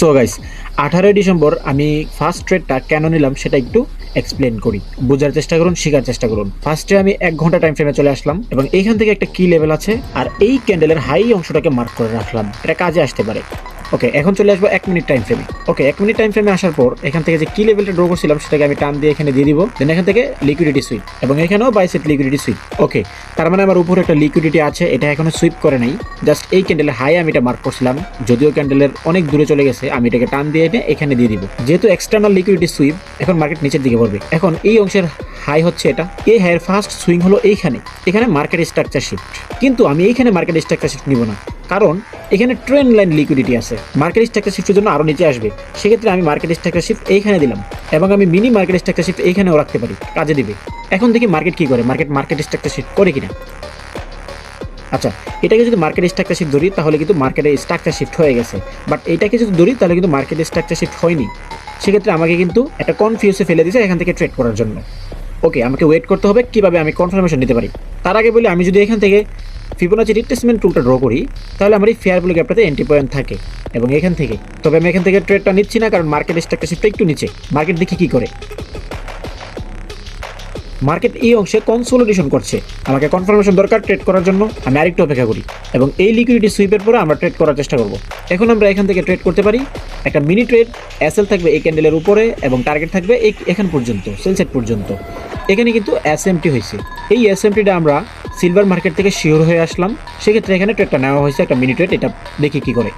So guys, 18 December আমি first ট্রেডটা কেন নিলাম সেটা একটু এক্সপ্লেন করি, বোঝার চেষ্টা করুন, শেখার চেষ্টা করুন। ফার্স্টে আমি 1 ঘন্টা টাইম ফ্রেমে চলে আসলাম এবং এইখান থেকে একটা কি লেভেল আছে আর এই ক্যান্ডেলের হাই অংশটাকে মার্ক করে রাখলাম, এটা কাজে আসতে পারে। ওকে, এখন চলে আসবো 1 মিনিট টাইম ফ্রেমে। ওকে, 1 মিনিট টাইম ফ্রেমে আসার পর এখান থেকে যে কি লেভেলটা ড্র করছিলাম সেটাকে আমি টান দিয়ে এখানে দিয়ে দিব, দেন এখান থেকে লিকুইডিটি সুইপ এবং এখানেও বাইসেট লিকুইডিটি সুইপ। ওকে, তার মানে আমার উপরে একটা লিকুইডিটি আছে, এটা এখনো সুইপ করে নাই, জাস্ট এই ক্যান্ডেলের হাই আমি এটা মার্ক করছিলাম, যদিও ক্যান্ডেলের অনেক দূরে চলে গেছে, আমি এটাকে টান দিয়ে এনে এখানে দিয়ে দিব। যেহেতু এক্সটার্নাল লিকুইডিটি সুইপ, এখন মার্কেট নিচের দিকে পড়বে। এখন এই অংশের হাই হচ্ছে এটা, এই হাইয়ের ফার্স্ট সুইং হলো এইখানে, এখানে মার্কেট স্ট্রাকচার শিফট। কিন্তু আমি এইখানে মার্কেট স্ট্রাকচার শিফট নিব না, কারণ এখানে ট্রেন্ড লাইন লিকুইডিটি আছে, মার্কেট স্ট্রাকচার শিফটের জন্য আরও নিচে আসবে। সেক্ষেত্রে আমি মার্কেট স্ট্রাকচার শিফট এইখানে দিলাম এবং আমি মিনি মার্কেট স্ট্রাকচার শিফট এইখানেও রাখতে পারি, কাজে দিবে। এখন দেখি মার্কেট কি করে, মার্কেট স্ট্রাকচার শিফট করে কিনা। আচ্ছা, এটাকে যদি মার্কেট স্ট্রাকচার শিফট ধরি তাহলে কিন্তু মার্কেটে স্ট্রাকচার শিফট হয়ে গেছে, বাট এটাকে যদি ধরি তাহলে কিন্তু মার্কেট স্ট্রাকচার শিফট হয়নি। সেক্ষেত্রে আমাকে কিন্তু একটা কনফিউজে ফেলে দিয়েছে এখান থেকে ট্রেড করার জন্য। ওকে, আমাকে ওয়েট করতে হবে কীভাবে আমি কনফার্মেশন নিতে পারি। তার আগে বলি, আমি যদি এখান থেকে ফিবোনাচি রিট্রেসমেন্ট টুলটা ড্র করি তাহলে আমার এই ফেয়ার ভ্যালু গ্যাপটাতে এন্ট্রি পয়েন্ট থাকে এবং এখান থেকে, তবে আমি এখান থেকে ট্রেডটা নিচ্ছি না, কারণ মার্কেট স্ট্রাকচার শিফটটা একটু নিচে। মার্কেট দেখি কী করে, মার্কেট এই অংশে কনসোলিডেশন করছে, আমাকে কনফার্মেশন দরকার ট্রেড করার জন্য। আমি আরেকটু অপেক্ষা করি এবং এই লিকুইডিটি সুইপের পরে আমরা ট্রেড করার চেষ্টা করব। এখন আমরা এখান থেকে ট্রেড করতে পারি। একটা মিনি ট্রেড এসএল থাকবে এই ক্যান্ডেলের উপরে এবং টার্গেট থাকবে এখান পর্যন্ত, সেলসেট পর্যন্ত। এখানে কিন্তু এসএমটি হয়েছে, এই এসএমটিটা আমরা সিলভার মার্কেট থেকে শিওর হয়ে আসলাম, সেক্ষেত্রে এখানে ট্রেডটা নেওয়া হয়েছে একটা মিনি ট্রেড। এটা দেখি কী করে।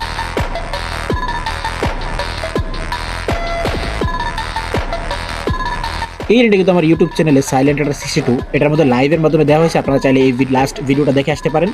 এই রেটে কিন্তু আমার ইউটিউব চ্যানেলে সাইলেন্ট 62 এটার মধ্যে লাইভের মাধ্যমে দেওয়া হয়েছে, আপনারা চাইলে এই লাস্ট ভিডিওটা দেখে আসতে পারেন।